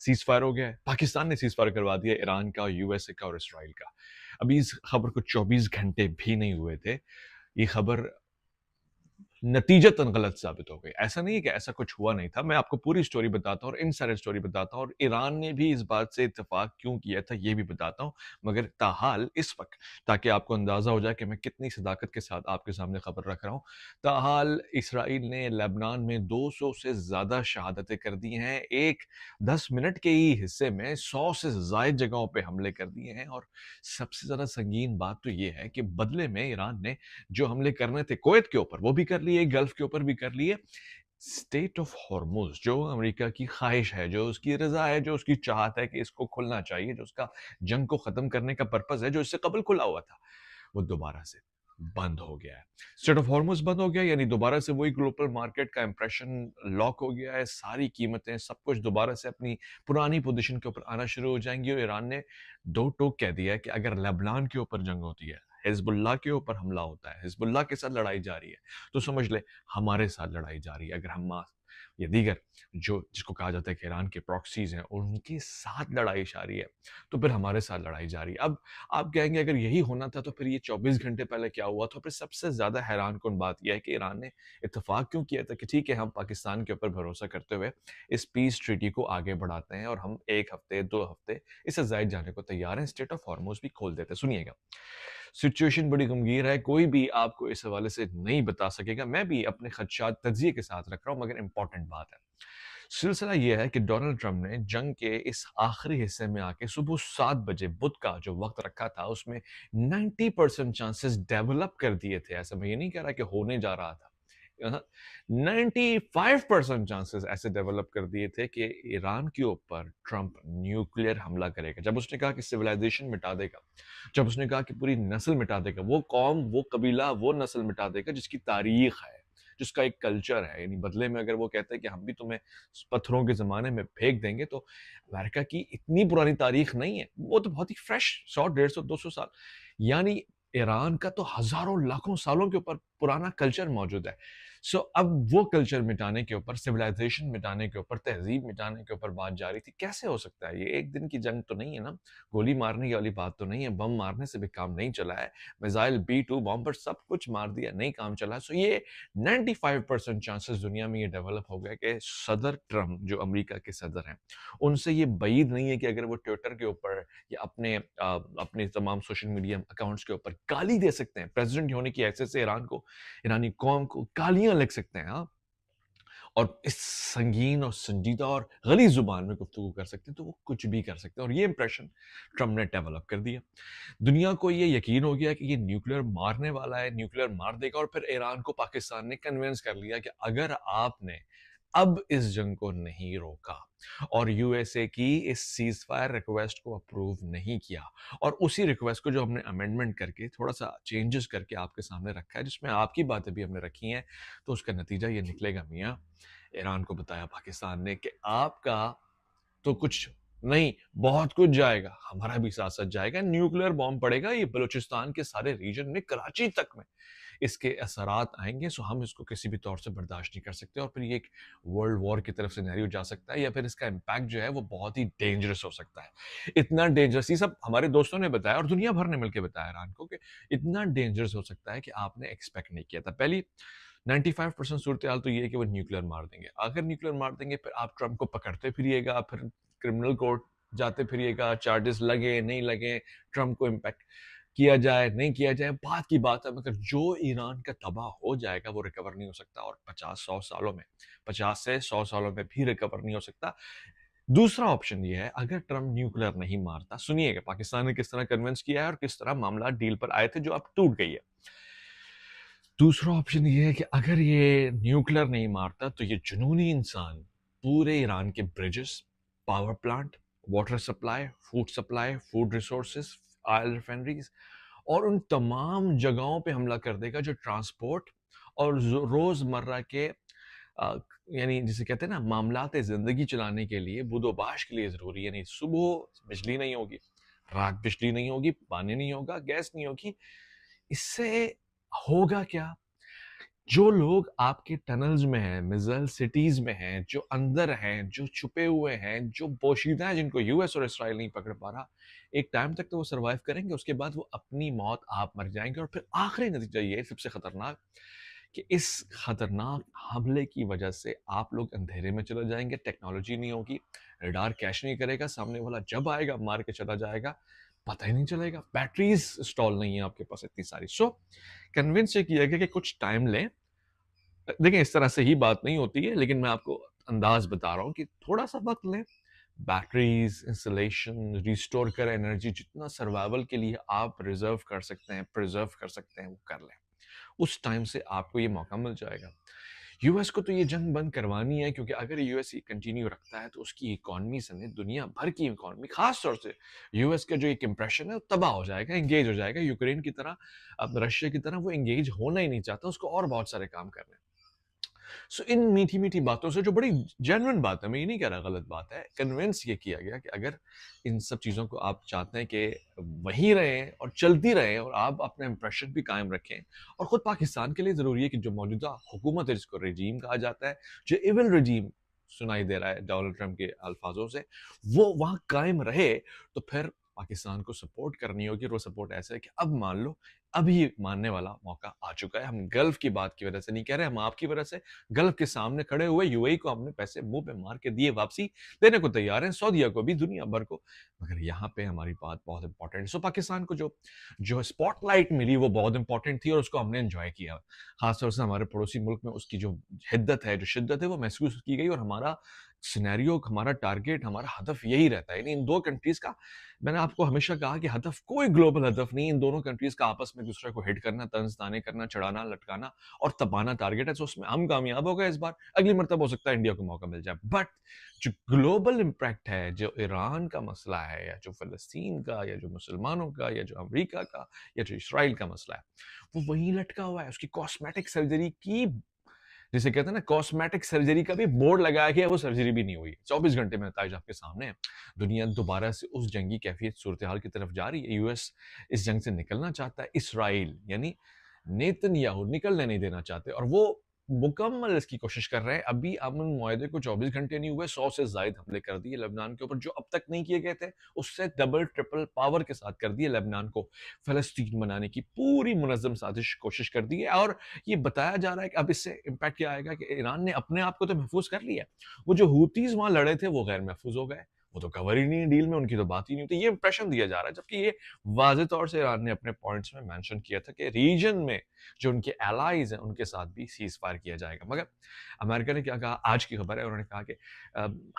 Cease fire हो गया है, पाकिस्तान ने सीज फायर करवा दिया ईरान का, यूएसए का और इसराइल का। अभी इस खबर को 24 घंटे भी नहीं हुए थे, ये खबर नतीजतन गलत साबित हो गई। ऐसा नहीं है कि ऐसा कुछ हुआ नहीं था, मैं आपको पूरी स्टोरी बताता हूँ और इनसाइडर स्टोरी बताता हूँ और ईरान ने भी इस बात से इत्तेफाक क्यों किया था ये भी बताता हूँ। मगर ताहाल इस वक्त, ताकि आपको अंदाजा हो जाए कि मैं कितनी सदाकत के साथ आपके सामने खबर रख रहा हूँ, ताहाल इसराइल ने लेबनान में 200 से ज्यादा शहादतें कर दी हैं। एक 10 मिनट के ही हिस्से में 100 से ज्यादा जगहों पर हमले कर दिए हैं। और सबसे ज्यादा संगीन बात तो यह है कि बदले में ईरान ने जो हमले करने थे कुवैत के ऊपर वो भी कर लिए, गल्फ के ऊपर भी कर लिए। स्टेट ऑफ हॉर्मुज जो अमेरिका की ख्वाहिश है, जो उसकी रजा है, जो उसकी चाहत है कि इसको खुलना चाहिए, जो उसका जंग को खत्म करने का पर्पज है, जो इससे कबल खुला हुआ था, वो दोबारा से बंद हो गया है। स्टेट ऑफ हॉर्मुज बंद हो गया, यानी दोबारा से वही ग्लोबल मार्केट का इंप्रेशन लॉक हो गया है। सारी कीमतें सब कुछ दोबारा से अपनी पुरानी पोजीशन के ऊपर आना शुरू हो जाएंगी। और ईरान ने दो टोक कह दिया है कि अगर लेबनान के ऊपर जंग होती है, हिजबुल्लाह के ऊपर हमला होता है, हिजबुल्लाह के साथ लड़ाई जारी है, तो समझ ले हमारे साथ लड़ाई जारी है। अगर हम या दीगर जो जिसको कहा जाता है कि ईरान के प्रॉक्सीज हैं उनके साथ लड़ाई जारी है, तो फिर हमारे साथ लड़ाई जारी है। अब आप कहेंगे अगर यही होना था तो फिर ये 24 घंटे पहले क्या हुआ? तो फिर सबसे ज्यादा हैरान कौन बात यह है कि ईरान ने इत्तेफाक क्यों किया था कि ठीक है, हम पाकिस्तान के ऊपर भरोसा करते हुए इस पीस ट्रीटी को आगे बढ़ाते हैं और हम 1 हफ्ते 2 हफ्ते इससे ज्यादा जाने को तैयार हैं, स्टेट ऑफ हॉर्मुज भी खोल देते हैं। सुनिएगा, सिचुएशन बड़ी गंभीर है, कोई भी आपको इस हवाले से नहीं बता सकेगा, मैं भी अपने खदशात तज्जिए के साथ रख रहा हूं, मगर इंपॉर्टेंट बात है। सिलसिला यह है कि डोनाल्ड ट्रंप ने जंग के इस आखिरी हिस्से में आके सुबह 7 बजे बुध का जो वक्त रखा था उसमें 90% चांसेस डेवलप कर दिए थे। ऐसा मैं ये नहीं कह रहा कि होने जा रहा था, 95% चांसेस ऐसे डेवलप कर दिए थे कि ईरान के ऊपर ट्रंप न्यूक्लियर हमला करेगा। जब उसने कहा कि सिविलाइजेशन मिटा देगा, जब उसने कहा कि पूरी नस्ल मिटा देगा, वो कौम, वो कबीला, वो नस्ल मिटा देगा जिसकी तारीख है, जिसका एक कल्चर है, यानी बदले में अगर वो कहते हैं कि हम भी तुम्हें पत्थरों के जमाने में फेंक देंगे, तो अमेरिका की इतनी पुरानी तारीख नहीं है, वो तो बहुत ही फ्रेश 100 150 200 साल, यानी ईरान का तो हजारों लाखों सालों के ऊपर पुराना कल्चर मौजूद है। अब वो कल्चर मिटाने के ऊपर, सिविलाइजेशन मिटाने के ऊपर, तहजीब मिटाने के ऊपर बात जा रही थी। कैसे हो सकता है? ये एक दिन की जंग तो नहीं है ना, गोली मारने वाली बात तो नहीं है, बम मारने से भी काम नहीं चला है, मिसाइल B2 बॉम्बर सब कुछ मार दिया, नहीं काम चला। ये 95% चांसेस दुनिया में ये डेवलप हो गया कि सदर ट्रम्प जो अमेरिका के सदर हैं, उनसे ये बईद नहीं है कि अगर वो ट्विटर के ऊपर या अपने तमाम सोशल मीडिया अकाउंट्स के ऊपर गाली दे सकते हैं, प्रेसिडेंट होने की हैसियत से ईरान को, ईरानी कौम को गालियां लिख सकते हैं, हाँ, और इस संगीन और संजीदा और गलीज जुबान में गुफ्तगू कर सकते हैं, तो वो कुछ भी कर सकते हैं। और ये इंप्रेशन ट्रम्प ने डेवलप कर दिया। दुनिया को ये यकीन हो गया कि ये न्यूक्लियर मारने वाला है, न्यूक्लियर मार देगा। और फिर ईरान को पाकिस्तान ने कन्विंस कर लिया कि अगर आपने अब इस जंग को नहीं रोका और यूएसए की इस सीज फायर रिक्वेस्ट को अप्रूव नहीं किया, और उसी रिक्वेस्ट को जो हमने अमेंडमेंट करके थोड़ा सा चेंजेस करके आपके सामने रखा है, जिसमें आपकी बातें भी हमने रखी हैं, तो उसका नतीजा ये निकलेगा मियाँ। ईरान को बताया पाकिस्तान ने कि आपका तो कुछ नहीं, बहुत कुछ जाएगा, हमारा भी साथ साथ जाएगा, न्यूक्लियर बॉम्ब पड़ेगा ये बलूचिस्तान के सारे रीजन में, कराची तक में इसके असरात आएंगे। सो हम इसको किसी भी तौर से बर्दाश्त नहीं कर सकते और फिर ये एक वर्ल्ड वॉर की तरफ सिनेरियो जा सकता है, या फिर इसका इम्पैक्ट जो है वो बहुत ही डेंजरस हो सकता है। इतना डेंजरस, ये सब हमारे दोस्तों ने बताया और दुनिया भर ने मिलकर बताया ईरान को कि इतना डेंजरस हो सकता है कि आपने एक्सपेक्ट नहीं किया था। पहली 95% सूरत हाल तो ये है कि वो न्यूक्लियर मार देंगे। अगर न्यूक्लियर मार देंगे फिर आप ट्रंप को पकड़ते फिरिएगा, फिर क्रिमिनल कोर्ट जाते फिरिएगा, चार्जेस लगे नहीं लगे, ट्रंप को इम्पैक्ट किया जाए नहीं किया जाए, बात की बात है, मगर जो ईरान का तबाह हो जाएगा वो रिकवर नहीं हो सकता, और 50-100 सालों में, 50 से 100 सालों में भी रिकवर नहीं हो सकता। दूसरा ऑप्शन ये है, अगर ट्रंप न्यूक्लियर नहीं मारता, सुनिएगा पाकिस्तान ने किस तरह कन्विंस किया है और किस तरह मामला डील पर आए थे जो अब टूट गई है। दूसरा ऑप्शन ये है कि अगर ये न्यूक्लियर नहीं मारता तो ये जुनूनी इंसान पूरे ईरान के bridges, power plant, water supply, food resources, oil refineries और उन तमाम जगहों पे हमला कर देगा जो ट्रांसपोर्ट और रोजमर्रा के यानी जिसे कहते हैं ना मामलात जिंदगी चलाने के लिए, बुदोबाश के लिए जरूरी है। यानी सुबह बिजली नहीं होगी, रात बिजली नहीं होगी, पानी नहीं होगा, गैस नहीं होगी, इससे होगा क्या? जो लोग आपके टनल्स में हैं, मिज़ाइल सिटीज़ में हैं, जो अंदर हैं, जो छुपे हुए हैं, जो पोशीदा हैं, जिनको यूएस और इसराइल नहीं पकड़ पा रहा, एक टाइम तक तो वो सर्वाइव करेंगे, उसके बाद वो अपनी मौत आप मर जाएँगे और फिर आखिरी नतीजा ये है सबसे खतरनाक कि इस खतरनाक हमले की वजह से आप लोग अंधेरे में चले जाएँगे, टेक्नोलॉजी नहीं होगी, रडार कैच नहीं करेगा, सामने वाला जब आएगा मार के चला जाएगा, पता ही नहीं चलेगा, बैटरीज़ इंस्टॉल नहीं है आपके पास इतनी सारी। सो कन्विंस ये किया गया कि कुछ टाइम लें। देखिए इस तरह से ही बात नहीं होती है, लेकिन मैं आपको अंदाज़ बता रहा हूँ कि थोड़ा-सा वक़्त लें, बैटरीज़, इंस्टॉलेशन, रिस्टोर करें एनर्जी, जितना सर्वाइवल के लिए आप रिज़र्व कर सकते हैं, प्रिज़र्व कर सकते हैं, वो कर लें। उस टाइम से आपको ये मौका मिल जाएगा। यूएस को तो ये जंग बंद करवानी है, क्योंकि अगर यूएस ये कंटिन्यू रखता है तो उसकी इकॉनमी समेत दुनिया भर की इकॉनमी, खास तौर से यूएस का जो एक इंप्रेशन है वो तबाह हो जाएगा, एंगेज हो जाएगा। यूक्रेन की तरह, अब रशिया की तरह वो एंगेज होना ही नहीं चाहता, उसको और बहुत सारे काम करने हैं। सो इन मीठी-मीठी बातों से, जो बड़ी जेन्युइन बात है, मैं ये नहीं कह रहा गलत बात है, कन्विंस ये किया गया कि अगर इन सब चीज़ों को आप चाहते हैं कि वहीं रहें और चलती रहें और आप अपना इंप्रेशन भी कायम रखें, और ख़ुद पाकिस्तान के लिए ज़रूरी है कि जो मौजूदा हुकूमत है, जिसको रेजीम कहा जाता है, जो इविल रेजीम सुनाई दे रहा है डोनाल्ड ट्रंप के अल्फाजों से, वो वहाँ कायम रहे, तो फिर पाकिस्तान को सपोर्ट करनी होगी, और वो सपोर्ट ऐसा है कि अब मान लो, अभी मानने वाला मौका आ चुका है। हम गल्फ की बात की वजह से नहीं कह रहे, हम आपकी वजह से गल्फ के सामने खड़े हुए यूएई को हमने पैसे मुंह पे मार के दिए, वापसी देने को तैयार हैं, सऊदीया को भी, दुनिया भर को। मगर यहाँ पे हमारी बात बहुत इंपॉर्टेंट है। सो पाकिस्तान को जो जो स्पॉटलाइट मिली वो बहुत इंपॉर्टेंट थी, और उसको हमने एंजॉय किया। खासतौर से हमारे पड़ोसी मुल्क में उसकी जो हिद्दत है, जो शिद्दत है, वो महसूस की गई, और हमारा सिनेरियो, हमारा टारगेट, हमारा हदफ यही रहता है। यानी इन दो कंट्रीज का, मैंने आपको हमेशा कहा कि हदफ कोई ग्लोबल हदफ नहीं, इन दोनों कंट्रीज का आपस में दूसरे को हिट करना, तंज ताने करना, चढ़ाना, लटकाना और तपाना टारगेट है। तो उसमें हम कामयाब हो गए इस बार, अगली मरतब हो सकता है इंडिया को मौका मिल जाए। बट जो ग्लोबल इम्पैक्ट है, जो ईरान का मसला है, या जो फ़लस्तीन का, या जो मुसलमानों का, या जो अमेरिका का, या जो इसराइल का मसला है, वो वहीं लटका हुआ है। उसकी कॉस्मेटिक सर्जरी की, जिसे कहते हैं ना, कॉस्मेटिक सर्जरी का भी बोर्ड लगाया गया है, वो सर्जरी भी नहीं हुई। 24 घंटे में नताइज आपके सामने हैं। दुनिया दोबारा से उस जंगी कैफियत सूरत-ए-हाल की तरफ जा रही है। यूएस इस जंग से निकलना चाहता है, इसराइल यानी नेतन्याहू निकलने नहीं देना चाहते, और वो मुकम्मल इसकी कोशिश कर रहे हैं। अभी अमन मुआहदे को 24 घंटे नहीं हुए, 100 से ज़ायद हमले कर दिए लेबनान के ऊपर, जो अब तक नहीं किए गए थे, उससे डबल ट्रिपल पावर के साथ कर दिए। लेबनान को फ़लस्तीन बनाने की पूरी मुनज़्ज़म साज़िश कोशिश कर दी है, और ये बताया जा रहा है कि अब इससे इम्पैक्ट क्या आएगा कि ईरान ने अपने आप को तो महफूज़ कर लिया है। वो जो हूतीज़ वहाँ लड़े थे, वो गैर महफूज़ हो गए। वो तो कवर ही नहीं है डील में, उनकी तो बात ही नहीं होती। ये इंप्रेशन दिया जा रहा है, जबकि ये वाज़ेह तौर से ईरान ने अपने पॉइंट्स में मेंशन किया था कि रीजन में जो उनके एलाइज़ हैं, उनके साथ भी सीज़ फायर किया जाएगा। मगर अमेरिका ने क्या कहा, आज की खबर है, उन्होंने कहा कि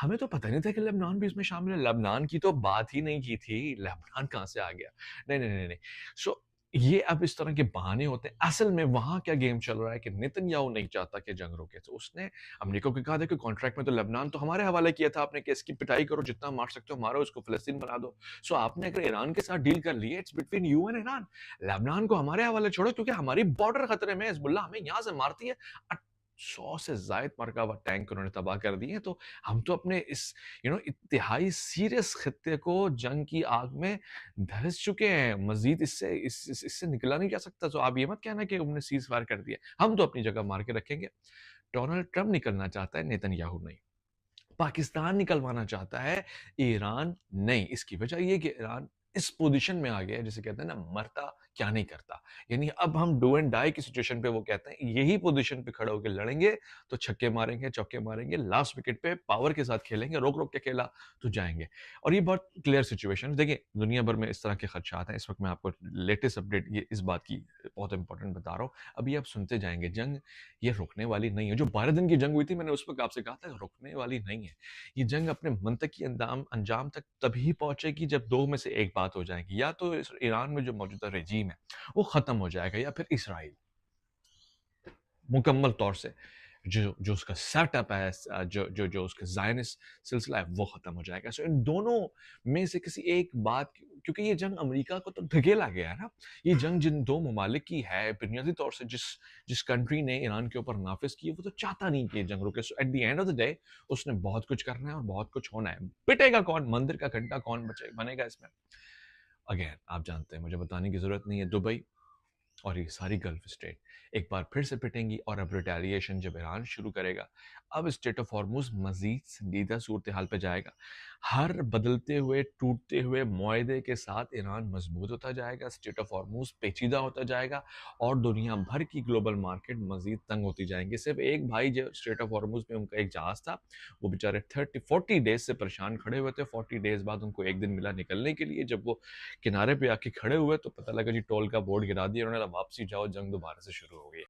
हमें तो पता नहीं था कि लेबनान भी इसमें शामिल है। लेबनान की तो बात ही नहीं की थी, लेबनान कहाँ से आ गया? नहीं, नहीं, नहीं, नहीं। सो ये अब इस तरह के बहाने होते हैं। असल में वहाँ क्या गेम चल रहा है कि नेतन्याहू नहीं चाहता कि जंग रुके, तो उसने अमेरिका को कहा था कि कॉन्ट्रैक्ट में तो लेबनान तो हमारे हवाले किया था आपने कि इसकी पिटाई करो, जितना मार सकते हो मारो, उसको फ़लस्तीन बना दो। सो आपने अगर ईरान के साथ डील कर ली है, it's between you and Iran. Lebanon को हमारे हवाले छोड़ो, क्योंकि हमारी बॉर्डर खतरे में है। हिज़्बुल्लाह हमें यहाँ से मारती है। 100 से ज़ायद मरकबा टैंक उन्होंने तबाह कर दिए हैं, तो हम तो अपने इस इंतहाई सीरियस खित्ते को जंग की आग में धंस चुके हैं। मज़ीद इससे निकला नहीं जा सकता। तो आप ये मत कहना कि उन्होंने सीज़ फायर कर दिया। हम तो अपनी जगह मार के रखेंगे। डोनाल्ड ट्रंप निकलना चाहता है, नेतन्याहू नहीं। पाकिस्तान निकलवाना चाहता है, ईरान नहीं। इसकी वजह ये है कि ईरान इस पोज़ीशन में आ गया है, जिसे कहते हैं ना, मरता क्या नहीं करता। यानी अब हम डू एंड डाई की सिचुएशन पे, वो कहते हैं यही पोज़ीशन पे खड़े होके लड़ेंगे, तो छक्के मारेंगे, चौके मारेंगे, लास्ट विकेट पे पावर के साथ खेलेंगे, रोक-रोक के खेला तो जाएँगे। और ये बहुत क्लियर सिचुएशन है। देखिए, दुनिया भर में इस तरह के खदशात हैं। इस वक़्त मैं आपको लेटेस्ट अपडेट ये इस बात की बहुत इंपॉर्टेंट बता रहा हूँ। अभी आप सुनते जाएँगे, जंग ये रुकने वाली नहीं है। जो 12 दिन की जंग हुई थी, मैंने उस वक़्त आपसे कहा था, रुकने वाली नहीं है। ये जंग अपने मंतकी अंजाम तक तभी पहुँचेगी जब 2 में से एक बात हो जाएगी, या तो इस ईरान में जो मौजूदा रेजीम है, वो ख़त्म हो जाएगा, या फिर इसराइल मुकम्मल तौर से जो जो उसका सेटअप है, जो जो जो उसका ज़ायनिस्ट सिलसिला है, वो ख़त्म हो जाएगा। सो इन दोनों में से किसी एक बात, क्योंकि ये जंग अमेरिका को तो धकेला गया है ना। ये जंग जिन 2 ममालिक की है, बुनियादी तौर से जिस जिस कंट्री ने ईरान के ऊपर नाफ़िज़ की है, वो तो चाहता नहीं कि ये जंग रुके। So at the end of the day उसने बहुत कुछ करना है और बहुत कुछ होना है। पिटेगा कौन? मंदिर का घंटा कौन बचे बनेगा इसमें? अगेन आप जानते हैं, मुझे बताने की ज़रूरत नहीं है, दुबई और ये सारी गल्फ स्टेट एक बार फिर से पिटेंगी और अब रिटेलिएशन जब ईरान शुरू करेगा, अब स्टेट ऑफ हॉर्मुज़ मज़ीद संजीदा सूरत हाल पे जाएगा। हर बदलते हुए, टूटते हुए मुआहदे के साथ ईरान मज़बूत होता जाएगा, स्टेट ऑफ हॉर्मुज़ पेचीदा होता जाएगा और दुनिया भर की ग्लोबल मार्केट मज़ीद तंग होती जाएँगी। सिर्फ़ एक भाई जो स्टेट ऑफ हॉर्मुज़ में उनका एक जहाज़ था, वो बेचारे 30-40 डेज़ से परेशान खड़े हुए थे। 40 डेज़ बाद उनको 1 दिन मिला निकलने के लिए। जब वो किनारे पे आके खड़े हुए तो पता लगा जी टोल का बोर्ड गिरा दिया उन्होंने, अब वापसी जाओ, जंग दोबारा से शुरू हो गई है।